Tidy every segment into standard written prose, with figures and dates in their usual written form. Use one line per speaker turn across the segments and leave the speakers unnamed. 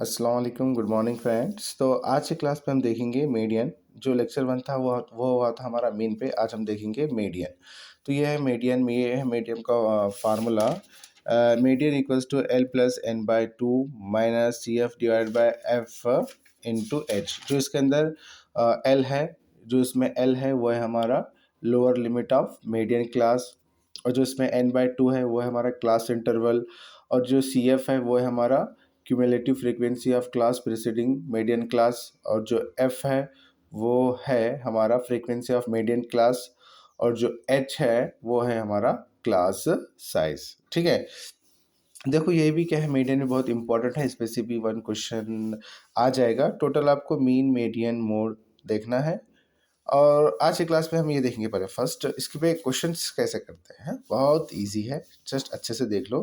अस्सलाम वालेकुम, good morning friends. तो आज की क्लास में हम देखेंगे मीडियन। जो लेक्चर 1 था वो हुआ था हमारा मीन पे। आज हम देखेंगे मीडियन। तो ये है मीडियन में, ये है मीडियन का formula. Median equals to L plus N by two minus C F divide by F into H. जो इसके अंदर एल है, जो इसमें एल है वो है हमारा lower limit of median class, और जो इसमें एन बाई टू है वो है हमारा क्लास इंटरवल, और जो सी एफ है वो है हमारा cumulative frequency of class preceding median class, और जो एफ है वो है हमारा फ्रीक्वेंसी ऑफ मीडियन क्लास, और जो एच है वो है हमारा क्लास साइज। ठीक है, देखो ये भी क्या है, मीडियन में बहुत इंपॉर्टेंट है, स्पेसिफिक वन क्वेश्चन आ जाएगा। टोटल आपको मीन मीडियन मोड देखना है, और आज की क्लास में हम ये देखेंगे। पहले फर्स्ट इसके पे क्वेश्चंस कैसे करते हैं, बहुत इजी है, जस्ट अच्छे से देख लो।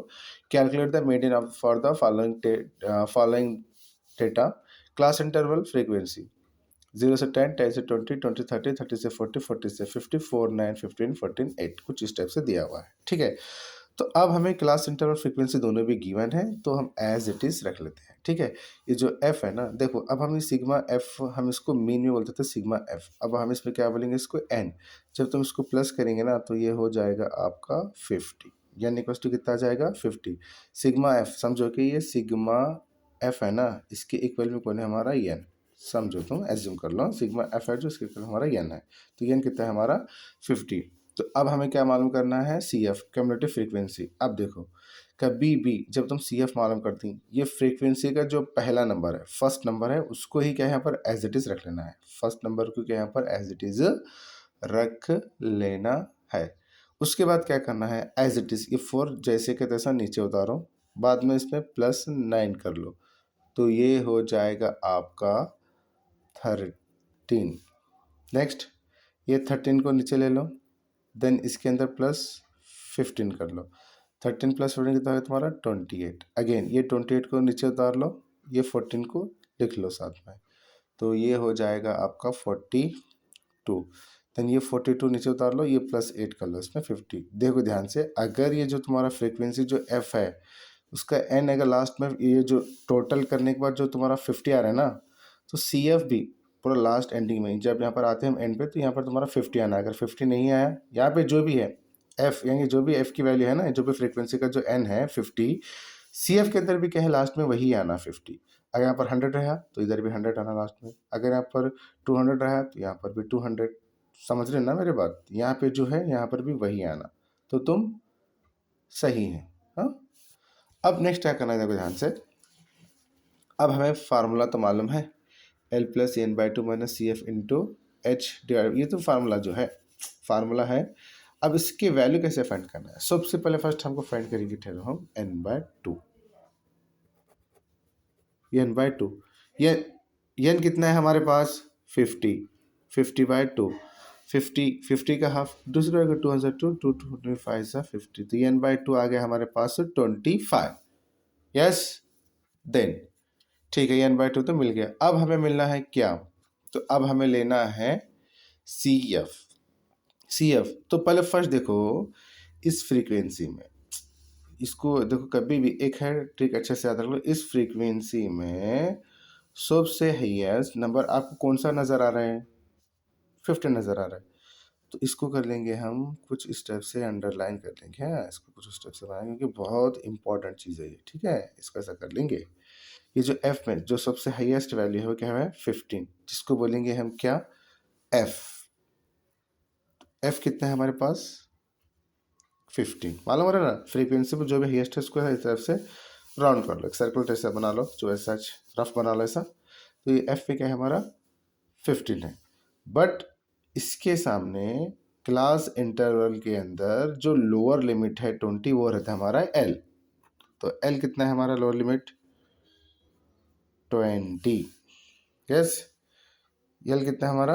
Calculate the median of for the following data, class interval frequency 0 से 10, 10 से 20, 20 30, 30 से 40, 40 से 50, 4 9 15 14 8, कुछ इस टाइप से दिया हुआ है। ठीक है, तो अब हमें क्लास इंटरवल फ्रीक्वेंसी दोनों भी गिवन है, तो हम एज इट इज रख लेते हैं। ठीक है, ये जो एफ है ना, देखो अब हम इस सिग्मा एफ, हम इसको मीन में बोलते थे सिग्मा एफ, अब हम इसमें क्या बोलेंगे, इसको एन। जब तुम इसको प्लस करेंगे ना तो ये हो जाएगा आपका 50, यानी इक्वल टू कितना आ जाएगा 50। सिग्मा एफ समझो कि ये सिग्मा एफ है ना, इसके इक्वल में कौन है हमारा एन। समझो, तुम एज्यूम कर लो सिग्मा एफ है जो इसके इक्वल हमारा एन है, तो एन कितना है हमारा 50। तो अब हमें क्या मालूम करना है, सी एफ क्यूमुलेटिव फ्रीक्वेंसी। अब देखो कभी भी जब तुम सी एफ मालूम करती, ये फ्रीक्वेंसी का जो पहला नंबर है, फर्स्ट नंबर है, उसको ही क्या यहाँ पर एज इट इज रख लेना है। फर्स्ट नंबर को क्या यहाँ पर एज इट इज रख लेना है। उसके बाद क्या करना है, एज इट इज ये 4 जैसे के तैसा नीचे उतारो, बाद में इसमें +9 कर लो, तो ये हो जाएगा आपका 13। नेक्स्ट ये 13 को नीचे ले लो, देन इसके अंदर +15 कर लो। 13 + 15 कितना है तुम्हारा 28। अगेन ये 28 को नीचे उतार लो, ये 14 को लिख लो साथ में, तो ये हो जाएगा आपका 42। देन ये 42 नीचे उतार लो, ये +8 कर लो, इसमें 50। देखो ध्यान से, अगर ये जो तुम्हारा फ्रीक्वेंसी जो एफ है उसका एन अगर लास्ट में ये जो टोटल करने के बाद जो तुम्हारा 50 आ रहा है ना, तो सी एफ भी पूरा लास्ट एंडिंग में जब यहाँ पर आते हैं हम एंड पे, तो यहाँ पर तुम्हारा 50 आना है। अगर 50 नहीं आया, यहाँ पे जो भी है एफ, यानी जो भी एफ की वैल्यू है ना, जो भी फ्रीक्वेंसी का जो एन है 50, सी एफ के अंदर भी क्या है लास्ट में वही आना 50। अगर यहाँ पर 100 रहा तो इधर भी 100 आना लास्ट में, अगर यहाँ पर 200 रहा तो यहाँ पर भी 200। समझ रहे ना मेरे बात, यहाँ पे जो है यहाँ पर भी वही आना, तो तुम सही है। हाँ, अब नेक्स्ट क्या करना है, देखो ध्यान से। अब हमें फार्मूला तो मालूम है, L plus N by two minus C F into H divide, ये तो फार्मूला जो है फार्मूला है। अब इसकी वैल्यू कैसे फाइंड करना है, सबसे पहले फर्स्ट हमको फाइंड करेंगे, ठहरो हम N by two, N by two, ये एन कितना है हमारे पास 50, 50/2, 50 का हाफ, दूसरा अगर 2 50, तो एन बाय टू आ गया हमारे पास 25। यस, देन ठीक है, एन बाय टू तो मिल गया। अब हमें मिलना है क्या, तो अब हमें लेना है सी एफ। सी एफ तो पहले फर्स्ट देखो इस फ्रीक्वेंसी में, इसको देखो कभी भी एक है ट्रिक अच्छे से याद रख लो, इस फ्रीक्वेंसी में सबसे हाईएस्ट नंबर आपको कौन सा नज़र आ रहा है, 50 नज़र आ रहा है। तो इसको कर लेंगे हम कुछ स्टेप से अंडरलाइन कर लेंगे, हाँ इसको कुछ स्टेप से बनाएंगे क्योंकि बहुत इंपॉर्टेंट चीज़ है ये। ठीक है, इसको ऐसा कर लेंगे। ये जो एफ में जो सबसे हाईएस्ट वैल्यू है वो क्या है 15, जिसको बोलेंगे हम क्या एफ। एफ कितना है हमारे पास 15, मालूम हो रहा है ना, फ्रीक्वेंसी पर जो भी हाईएस्ट है उसको इस तरफ से राउंड कर लो, एक सर्कल जैसा बना लो, जो ऐसा रफ बना लो ऐसा। तो ये एफ पे क्या है हमारा 15 है, बट इसके सामने क्लास इंटरवल के अंदर जो लोअर लिमिट है 20, वो रहता है हमारा एल। तो एल कितना है हमारा लोअर लिमिट 20। यस, एल कितना है हमारा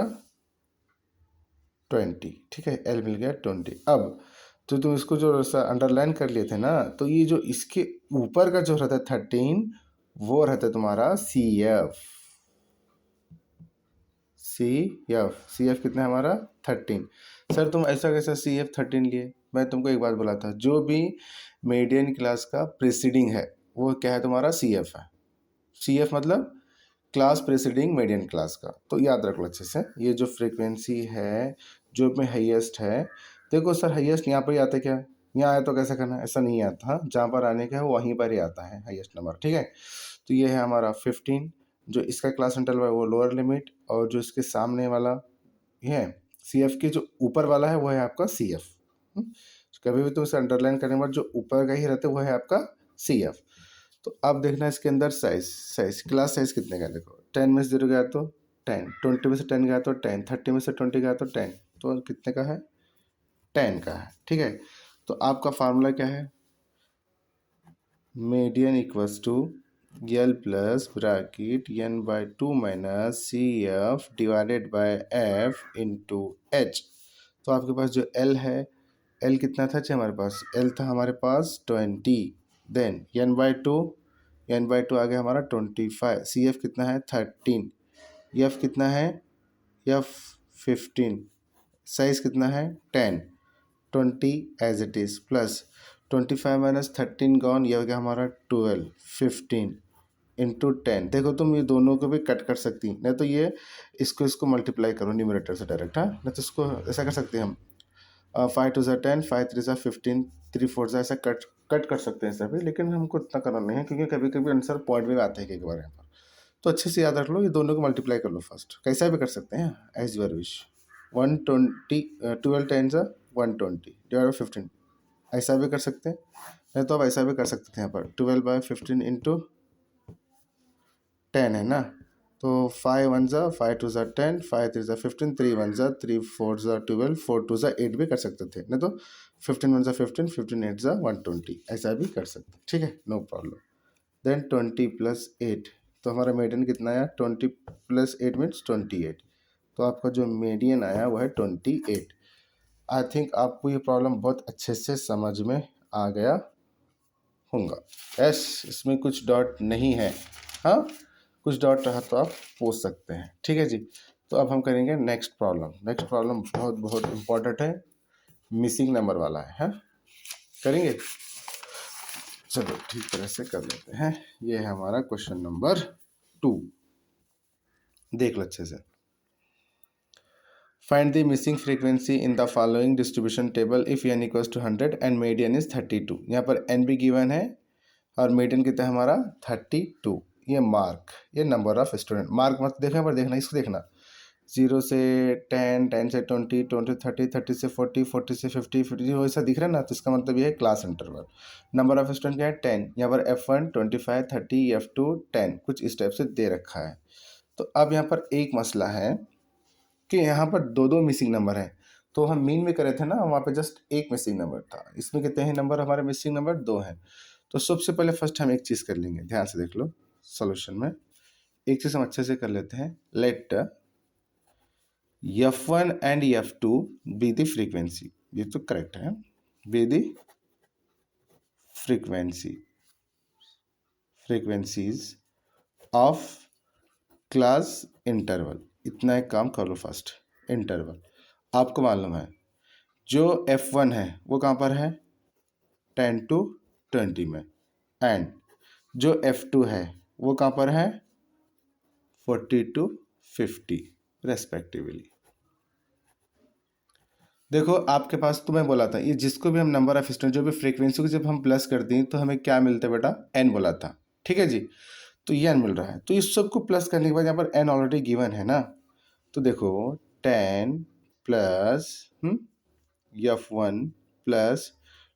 20। ठीक है, एल मिल गया 20। अब तो तुम इसको जो अंडरलाइन कर लिए थे ना, तो ये जो इसके ऊपर का जो रहता है 13, वो रहता है तुम्हारा सी एफ। सी एफ कितना है हमारा 13। सर तुम ऐसा कैसा सी एफ 13 लिए, मैं तुमको एक बात बोला था, जो भी मीडियन क्लास का प्रीसीडिंग है वो क्या है तुम्हारा सी एफ है। सी एफ मतलब क्लास प्रेसिडिंग मीडियन क्लास का। तो याद रख लो अच्छे से, ये जो फ्रीक्वेंसी है जो में हाईएस्ट है, देखो सर हाईएस्ट यहाँ पर ही आता है क्या, यहाँ आया तो कैसे करना है, ऐसा नहीं आता, जहाँ पर आने का है वो वहीं पर ही आता है हाईएस्ट नंबर, ठीक है। तो ये है हमारा 15, जो इसका क्लास इंटरवल है वो लोअर लिमिट, और जो इसके सामने वाला है सी एफ के जो ऊपर वाला है वो है आपका सी एफ। कभी भी तो इसे अंडरलाइन करने के बाद जो ऊपर का ही रहता है वो है आपका सी एफ। तो अब देखना इसके अंदर साइज क्लास साइज कितने का है, देखो 10 में से 0 गया तो 10, 20 में से 10 गया तो 10, 30 में से 20 गया तो 10, तो कितने का है, 10 का है, ठीक है। तो आपका फार्मूला क्या है, median equals to L plus bracket N by 2 minus C F divided by F into H. तो आपके पास जो एल है, एल कितना था हमारे पास, एल था हमारे पास 20, देन एन बाई टू आ गया हमारा 25, सी एफ कितना है 13, एफ कितना है एफ 15, साइज कितना है 10, 20 as it is plus 25 minus 13 gone, ये हो गया हमारा 12, 15 इंटू 10। देखो तुम ये दोनों को भी कट कर सकती, नहीं तो ये इसको मल्टीप्लाई करो न्यूमरेटर से डायरेक्ट, हाँ, नहीं तो इसको ऐसा कर सकते हैं हम, 5 टू ज़ा 10, 5 3 ज़ा 15, 3 4 ज़ा, ऐसा कट कर सकते हैं सभी, लेकिन हमको इतना करना नहीं है क्योंकि कभी कभी आंसर पॉइंट में आते हैं एक बार यहाँ पर। तो अच्छे से याद रख लो, ये दोनों को मल्टीप्लाई कर लो फर्स्ट, कैसा भी कर सकते हैं एज यूर विश। 120, 12 10 ज़ा 120 डिवाइड बाई 15, ऐसा भी कर सकते हैं, नहीं तो आप ऐसा भी कर सकते थे यहाँ पर 12/15 इंटू 10 है ना, तो 5 1 ज़ा 5 2 ज़ा 10, 5 3 ज़ा 15, 3 1 ज़ा 3, 4 ज़ा 12, 4 2 ज़ा 8 भी कर सकते थे, नहीं तो 15 1 ज़ा 15, 15 8 ज़ा 120, ऐसा भी कर सकते, ठीक है, नो प्रॉब्लम। देन 20 प्लस 8, तो हमारा मीडियन कितना आया, 20 प्लस 8 मीन्स 28, तो आपका जो मीडियन आया वो है 28। आई थिंक आपको ये प्रॉब्लम बहुत अच्छे से समझ में आ गया होगा। यस, इसमें कुछ डॉट नहीं है, हाँ, कुछ डॉट रहा तो आप पूछ सकते हैं, ठीक है जी। तो अब हम करेंगे नेक्स्ट प्रॉब्लम। नेक्स्ट प्रॉब्लम बहुत बहुत इम्पोर्टेंट है, मिसिंग नंबर वाला है, हाँ? करेंगे, चलो ठीक तरह से कर लेते हैं। ये है हमारा क्वेश्चन नंबर 2, देख लो अच्छे से। Find the missing frequency in the following distribution table if n equals to 100 and median is 32। यहाँ पर n भी गिवन है और मीडियन कितना है हमारा 32। ये मार्क, ये नंबर ऑफ स्टूडेंट, मार्क मत देखना पर देखना, इसको देखना 0 से 10, 10 से 20, 20 से 30, 30 से 40, 40 से 50, 50 से ऐसा दिख रहा है ना, तो इसका मतलब ये है class interval. Number of student क्या है 10, यहाँ पर F1 25 30, F2 10, कुछ इस टाइप से दे रखा है। तो अब यहाँ पर एक मसला है कि यहाँ पर दो दो मिसिंग नंबर हैं, तो हम मीन में करे थे ना, वहाँ पे जस्ट एक मिसिंग नंबर था, इसमें कितने हैं नंबर, हमारे मिसिंग नंबर 2 हैं। तो सबसे पहले फर्स्ट हम एक चीज़ कर लेंगे, ध्यान से देख लो सॉल्यूशन में, एक चीज़ हम अच्छे से कर लेते हैं। Let F1 and F2 be the frequency, ये तो करेक्ट है, be the frequencies of class interval. इतना एक काम कर लो फर्स्ट, इंटरवल आपको मालूम है जो F1 है वो कहाँ पर है 10 to 20 में, एंड जो F2 है वो कहाँ पर है 40 to 50 रेस्पेक्टिवली। देखो आपके पास तो मैं बोला था, ये जिसको भी हम नंबर ऑफ स्टूडेंट, जो भी फ्रीक्वेंसी को जब हम प्लस कर दें तो हमें क्या मिलता है बेटा, n बोला था, ठीक है जी। तो ये n मिल रहा है, तो इस सबको प्लस करने के बाद यहाँ पर n ऑलरेडी गिवन है ना, तो देखो 10 plus F1 plus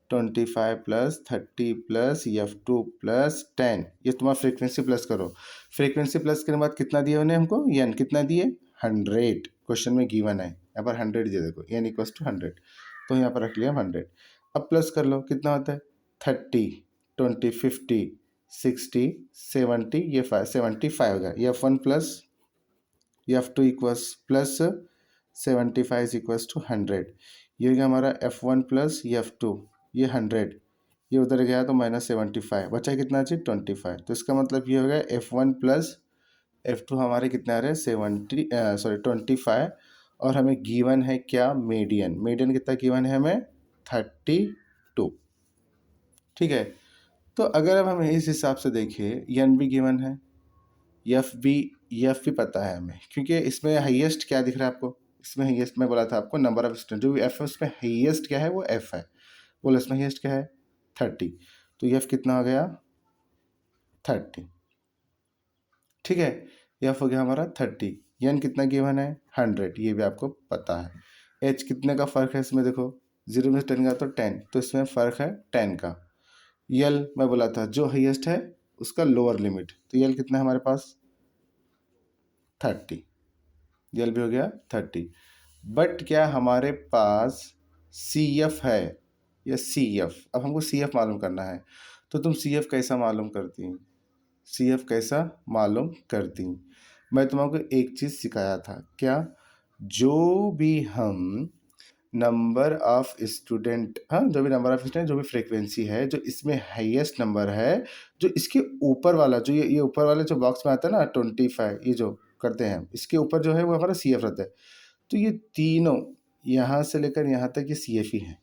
25 plus 30 plus F2 plus 10, ये तुम्हारा फ्रीक्वेंसी प्लस करो। फ्रीक्वेंसी प्लस करने के बाद कितना दिया उन्हें हमको, n कितना दिए 100, क्वेश्चन में गिवन है, यहाँ पर 100 दिया, देखो n इक्वल्स टू 100, तो यहाँ पर रख लिया 100। अब प्लस कर लो, कितना होता है 30, 20, 50, 60, 70, ये 75 होगा, F1 plus F2 equals plus 75 equals to 100, ये हो गया हमारा F1 प्लस F2, ये 100, ये उधर गया तो -75, बचा कितना चाहिए 25, तो इसका मतलब ये हो गया F1 प्लस F2 हमारे कितने आ रहे हैं 25, और हमें गिवन है क्या मीडियन, मीडियन कितना गिवन है हमें 32, ठीक है। तो अगर अब हम इस हिसाब से देखें n भी गिवन है, एफ भी पता है हमें, क्योंकि इसमें हाईएस्ट क्या दिख रहा है आपको, इसमें हाईएस्ट मैं बोला था आपको नंबर ऑफ स्टूडेंट, जो भी एफ है उसमें हाईएस्ट क्या है वो एफ है। बोलो इसमें हाईएस्ट क्या है 30, तो एफ कितना हो गया 30। ठीक है, एफ हो गया हमारा 30। एन कितना गिवन है 100, ये भी आपको पता है। एच कितने का फ़र्क है इसमें देखो, 0 में 10 का तो 10, तो इसमें फ़र्क है 10 का। यल मैं बोला था जो हाईएस्ट है उसका लोअर लिमिट, तो यल कितना है हमारे पास 30। यल भी हो गया 30। बट क्या हमारे पास सी एफ है या सी एफ, अब हमको सी एफ मालूम करना है, तो तुम सी एफ कैसा मालूम करती, सी एफ कैसा मालूम करती। मैं तुमको एक चीज़ सिखाया था क्या, जो भी हम नंबर ऑफ स्टूडेंट, हाँ जो भी नंबर ऑफ स्टूडेंट, जो भी फ्रीक्वेंसी है, जो इसमें हाईएस्ट नंबर है, जो इसके ऊपर वाला, जो ये ऊपर वाले जो बॉक्स में आता है ना 25, ये जो करते हैं इसके ऊपर जो है वो हमारा सी एफ रहता है। तो ये तीनों यहाँ से लेकर यहाँ तक ये सी एफ ही हैं।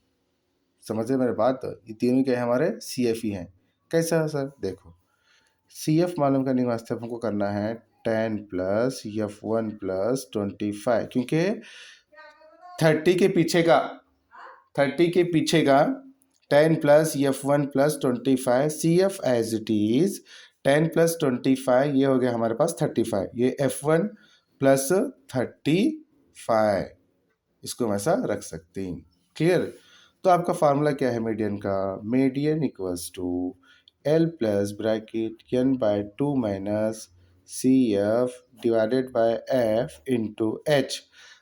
समझ रहे मेरे बात, ये तीनों क्या है हमारे सी एफ ही हैं। कैसा सर, देखो सी एफ मालूम करने के वास्ते हमको करना है 10 प्लस F1 प्लस 25, क्योंकि 30 के पीछे का 10 plus F1 plus 25, C F as it is 10 plus 25, ये हो गया हमारे पास 35, ये F1 प्लस 35, इसको हम ऐसा रख सकते हैं। क्लियर। तो आपका फार्मूला क्या है मीडियन का, median equals to L plus bracket N by 2 minus C F divided by F into H.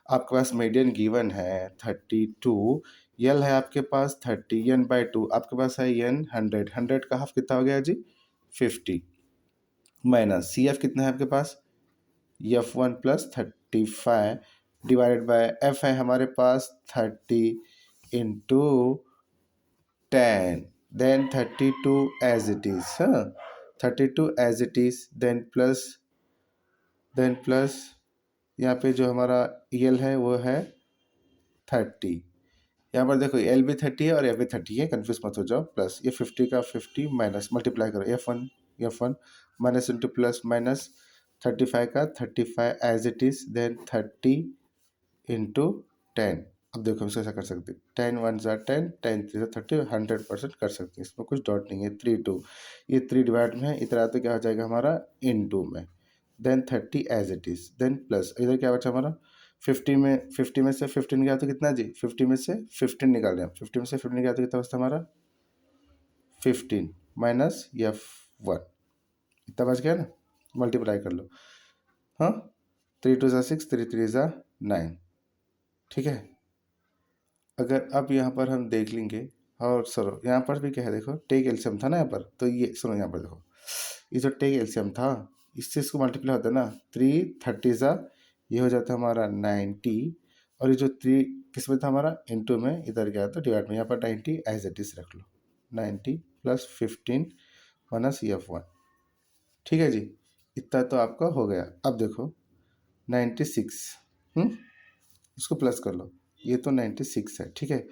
आपके पास मीडियन गिवन है 32, एल है आपके पास 30, एन बाय 2 आपके पास है एन 100, 100 का हाफ कितना हो गया जी 50, माइनस सी एफ कितना है आपके पास F1 plus 35 divided by F है हमारे पास 30 into 10, then 32 as it is, हाँ 32 as it is, then plus यहाँ पे जो हमारा यल है वो है 30। यहाँ पर देखो एल भी 30 है और एफ भी 30 है, कन्फ्यूज मत हो जाओ। प्लस ये 50 का 50 माइनस मल्टीप्लाई करो F1 minus into plus minus 35 का 35 as it is, then 30 into 10। अब देखो हम ऐसा कर सकते हैं 10 1 ज़ा 10, 10 3 ज़ा 30, 100% कर सकते हैं, इसमें कुछ डॉट नहीं है। 3 2, ये 3 डिवाइड में है, इधर आते क्या हो जाएगा हमारा इनटू में, then 30 as it is, then plus इधर क्या बचा हमारा 50 में से 15 निकाला तो कितना जी 50 में से 15 निकाल रहे हैं, 50 में से 15 निकाला तो कितना बचता हमारा 15 माइनस F1, इतना बच गया ना, मल्टीप्लाई कर लो। हाँ 3 2 ज़ा 6, 3 3 ज़ा 9, ठीक है। अगर अब यहाँ पर हम देख लेंगे, और सुनो यहाँ पर भी क्या है देखो टेक एलसीएम था ना यहाँ पर, तो ये सुनो यहाँ पर देखो ये जो टेक एलसीएम था इससे इसको मल्टीप्लाई होता है ना, 3 30 ज़ा ये हो जाता है हमारा 90, और ये जो 3 किस में था हमारा इनटू में, इधर गया तो डिवाइड में, यहाँ पर 90 एज इट इज रख लो, 90 प्लस 15 माइनस F1, ठीक है जी। इतना तो आपका हो गया। अब देखो 96, इसको प्लस कर लो, ये तो 96 है, ठीक है।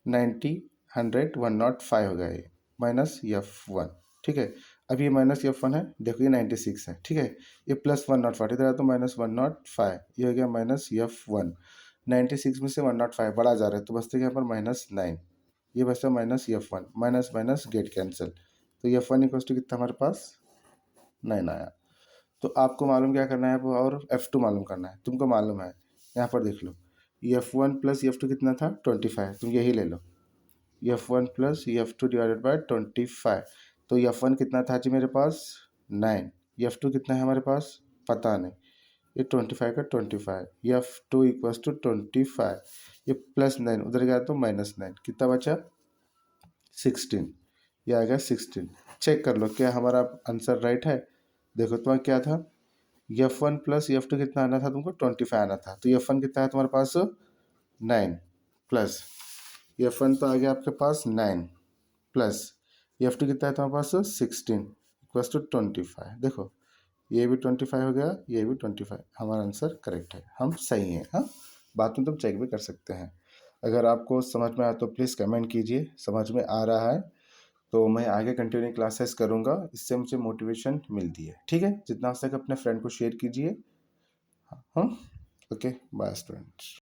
90 100 105 हो गया ये, माइनस F1, ठीक है। अब ये माइनस F1 है, देखो ये 96 है, ठीक है। ये प्लस 105 इधर तो माइनस 105, ये हो गया माइनस F1। 96 में से 105 बढ़ा जा रहा है तो बचते यहाँ पर -9, ये बचता minus F1, minus minus get cancel, तो F1 इक्वल टू कितना हमारे पास 9 आया। तो आपको मालूम क्या करना है वो, और F2 मालूम करना है, तुमको मालूम है, यहाँ पर देख लो F1 प्लस F2 कितना था 25, तुम यही ले लो, F1 plus F2 divided by 25, तो F1 कितना था जी मेरे पास 9, F2 कितना है हमारे पास पता नहीं, ये 25 का 25, F2 इक्वल्स टू 25, ये +9 उधर गया तो -9, कितना बचा 16, ये आएगा 16। चेक कर लो क्या हमारा आंसर राइट है। देखो तुम्हारा क्या था F1 प्लस F2 कितना आना था तुमको 25 आना था, तो F1 कितना है तुम्हारे पास 9, प्लस F1 तो आ गया आपके पास 9, प्लस F2 कितना है तुम्हारे पास 16 इक्वल्स टू 25। देखो ये भी 25 हो गया, ये भी 25, हमारा आंसर करेक्ट है, हम सही हैं। हाँ बात में तुम चेक भी कर सकते हैं। अगर आपको समझ में आया तो प्लीज़ कमेंट कीजिए समझ में आ रहा है तो मैं आगे कंटिन्यू क्लासेस करूँगा, इससे मुझे मोटिवेशन मिलती है। ठीक है? जितना हो सके अपने फ्रेंड को शेयर कीजिए। हाँ, ओके, बाय स्टूडेंट्स।